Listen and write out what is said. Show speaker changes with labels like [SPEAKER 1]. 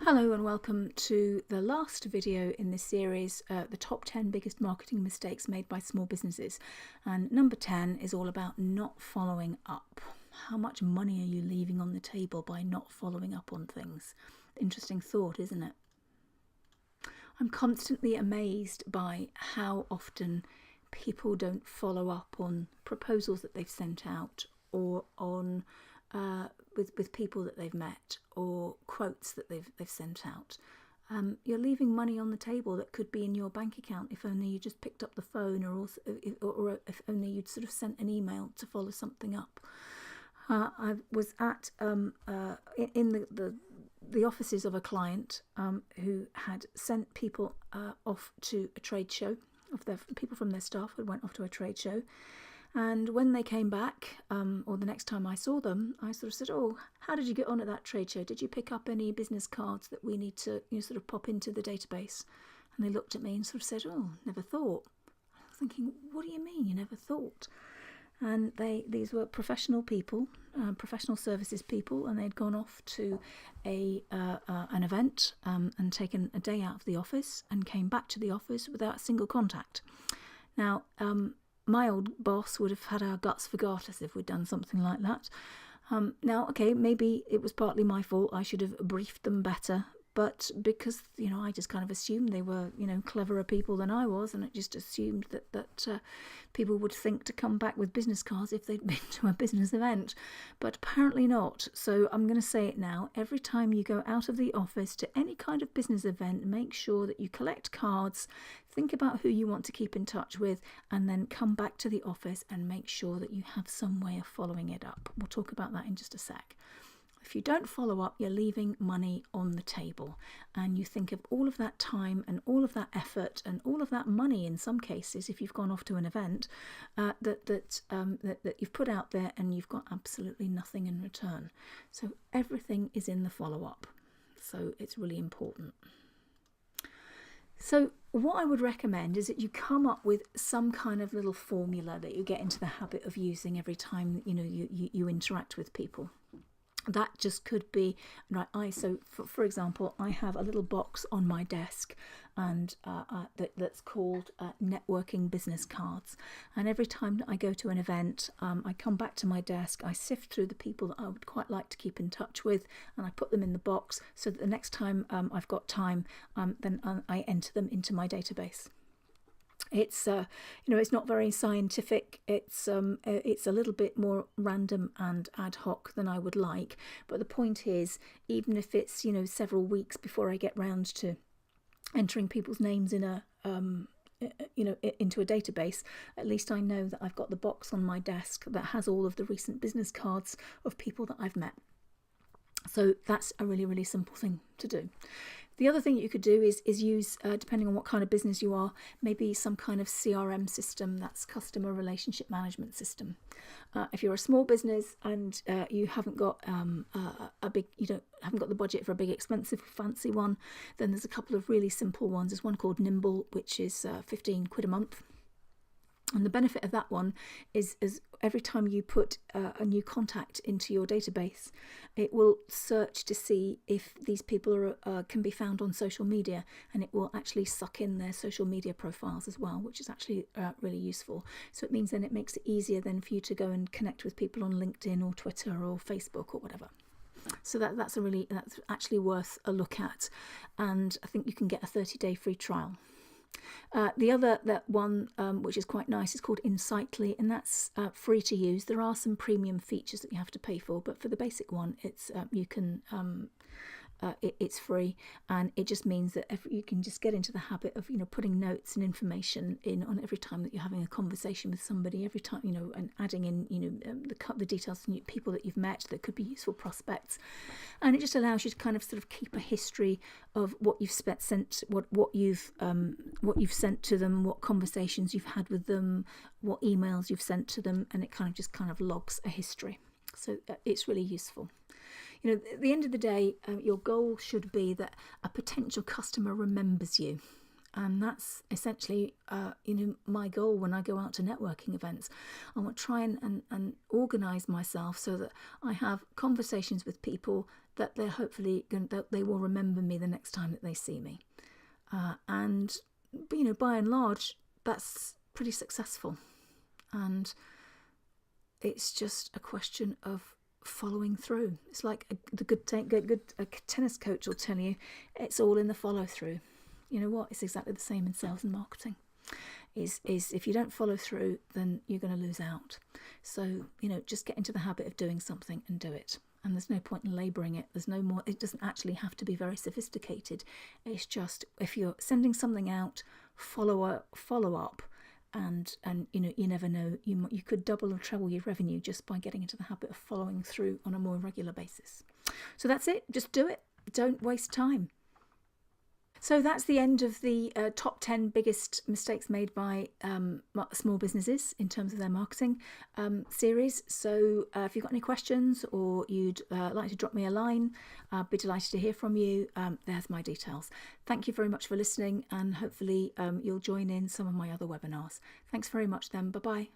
[SPEAKER 1] Hello and welcome to the last video in this series, the top 10 biggest marketing mistakes made by small businesses. And number 10 is all about not following up. How much money are you leaving on the table by not following up on things? Interesting thought, isn't it? I'm constantly amazed by how often people don't follow up on proposals that they've sent out or on with people that they've met or quotes that they've sent out. You're leaving money on the table that could be in your bank account if only you just picked up the phone, or if only you'd sort of sent an email to follow something up. I was at in the offices of a client who had sent people off to a trade show. Of their people from their staff who went off to a trade show. And when they came back, or the next time I saw them, I sort of said, "Oh, how did you get on at that trade show? Did you pick up any business cards that we need to sort of pop into the database?" And they looked at me and sort of said, "Oh, never thought." I was thinking, what do you mean you never thought? And these were professional people, professional services people, and they'd gone off to an event and taken a day out of the office and came back to the office without a single contact. Now, my old boss would have had our guts for garters if we'd done something like that. Now, okay, maybe it was partly my fault. I should have briefed them better. But because, I just kind of assumed they were, cleverer people than I was, and I just assumed that people would think to come back with business cards if they'd been to a business event. But apparently not. So I'm going to say it now. Every time you go out of the office to any kind of business event, make sure that you collect cards, think about who you want to keep in touch with, and then come back to the office and make sure that you have some way of following it up. We'll talk about that in just a sec. If you don't follow up, you're leaving money on the table, and you think of all of that time and all of that effort and all of that money in some cases, if you've gone off to an event, that you've put out there, and you've got absolutely nothing in return. So everything is in the follow-up. So it's really important. So what I would recommend is that you come up with some kind of little formula that you get into the habit of using every time you interact with people. That just could be, right, so for example, I have a little box on my desk, and that's called networking business cards. And every time I go to an event, I come back to my desk, I sift through the people that I would quite like to keep in touch with, and I put them in the box so that the next time I've got time, then I enter them into my database. It's it's not very scientific. It's a little bit more random and ad hoc than I would like. But the point is, even if it's several weeks before I get round to entering people's names in a into a database, at least I know that I've got the box on my desk that has all of the recent business cards of people that I've met. So that's a really, really simple thing to do. The other thing you could do is use, depending on what kind of business you are, maybe some kind of CRM system, that's customer relationship management system. If you're a small business and you haven't got haven't got the budget for a big, expensive, fancy one, then there's a couple of really simple ones. There's one called Nimble, which is 15 quid a month. And the benefit of that one is every time you put a new contact into your database, it will search to see if these people can be found on social media, and it will actually suck in their social media profiles as well, which is actually really useful. So it means then it makes it easier then for you to go and connect with people on LinkedIn or Twitter or Facebook or whatever. So that's actually worth a look at, and I think you can get a 30-day free trial. The other one, which is quite nice, is called Insightly, and that's free to use. There are some premium features that you have to pay for, but for the basic one, it's it's free, and it just means that you can just get into the habit of putting notes and information in on every time that you're having a conversation with somebody, every time and adding in the details from people that you've met that could be useful prospects, and it just allows you to kind of sort of keep a history of what you've sent, what you've sent to them, what conversations you've had with them, what emails you've sent to them, and it kind of logs a history. So it's really useful. At the end of the day, your goal should be that a potential customer remembers you. And that's essentially, my goal when I go out to networking events. I want to try and organise myself so that I have conversations with people that they're hopefully that they will remember me the next time that they see me. And you know, by and large, that's pretty successful. And it's just a question of following through. It's like a good tennis coach will tell you, it's all in the follow through. You know what? It's exactly the same in sales and marketing. Is if you don't follow through, then you're going to lose out. So, you know, just get into the habit of doing something and do it. And there's no point in labouring it. There's no more. It doesn't actually have to be very sophisticated. It's just, if you're sending something out, follow up, and you know, you never know. You could double or treble your revenue just by getting into the habit of following through on a more regular basis. So that's it. Just do it. Don't waste time. So that's the end of the top 10 biggest mistakes made by small businesses in terms of their marketing series. So if you've got any questions or you'd like to drop me a line, I'd be delighted to hear from you. There's my details. Thank you very much for listening, and hopefully you'll join in some of my other webinars. Thanks very much then. Bye-bye.